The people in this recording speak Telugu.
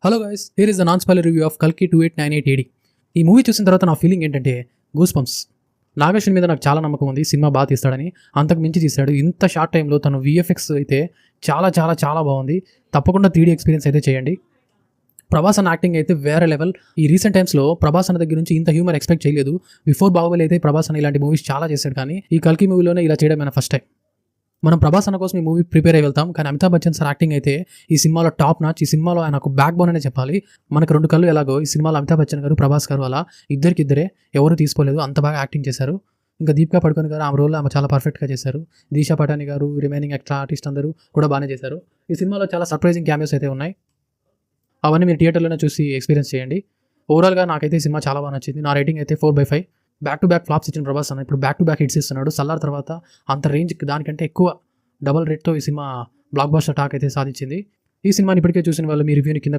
Hello guys, here is the non spoiler review of కల్కి 2898 ఏడి. ఈ మూవీ చూసిన తర్వాత నా ఫీలింగ్ ఏంటంటే గూస్ పంప్స్. నాగేశ్వన్ మీద నాకు చాలా నమ్మకం ఉంది, సినిమా బాగా తీస్తాడని. అంతకు మించి తీశాడు. ఇంత షార్ట్ టైంలో తను విఎఫ్ఎక్స్ అయితే చాలా చాలా చాలా బాగుంది. తప్పకుండా 3D ఎక్స్పీరియన్స్ అయితే చేయండి. ప్రభాస్ అన్న యాక్టింగ్ అయితే వేరే లెవెల్. ఈ రీసెంట్ టైమ్స్లో ప్రభాస్ అన్న దగ్గర నుంచి ఇంత హ్యూమర్ ఎక్స్పెక్ట్ చేయలేదు. బిఫోర్ బాహుబలి అయితే ప్రభాస్ అన్న ఇలాంటి మూవీస్ చాలా చేశాడు, కానీ ఈ కల్కి మూవీలోనే ఇలా చేయడం మన ఫస్ట్ టైం. మనం ప్రభాస్ అన్న కోసం ఈ మూవీ ప్రిపేర్ అయ్యి వెళ్తాం, కానీ అమితాబ్ బచ్చన్ సార్ యాక్టింగ్ అయితే ఈ సినిమాలో టాప్ నాచ్. ఈ సినిమాలో ఆయన ఒక బ్యాక్ బోన్ అనే చెప్పాలి. మనకు రెండు కళ్ళు ఎలాగో ఈ సినిమాలో అమితాబ్ బచ్చన్ గారు, ప్రభాస్ గారు అలా ఇద్దరికిద్దరే ఎవరు తీసుకోలేదు, అంత బాగా యాక్టింగ్ చేశారు. ఇంకా దీపికా పడుకోని గారు ఆమె రోల్ ఆమె చాలా పర్ఫెక్ట్గా చేశారు. దీశా పటాని గారు, రిమైనింగ్ ఎక్స్ట్రా ఆర్టిస్ట్ అందరూ కూడా బాగానే చేశారు. ఈ సినిమాలో చాలా సర్ప్రైజింగ్ క్యామియోస్ అయితే ఉన్నాయి. అవన్నీ మీరు థియేటర్లోనే చూసి ఎక్స్పీరియన్స్ చేయండి. ఓవరాల్గా నాకైతే ఈ సినిమా చాలా బాగా నచ్చింది. నా రేటింగ్ అయితే 4/5. బ్యాక్ టు బ్యాక్ ఫ్లాప్స్ ఇచ్చిన ప్రభాస్ అన్న ఇప్పుడు బ్యాక్ టు బ్యాక్ హిట్స్ ఇస్తున్నాడు. సల్లార్ తర్వాత అంత రేంజ్ దానికంటే ఎక్కువ డబల్ రేట్తో ఈ సినిమా బ్లాక్ బస్టర్ టాక్ అయితే సాధించింది. ఈ సినిమాని ఇప్పటికే చూసిన వాళ్ళు మీ రివ్యూని కింద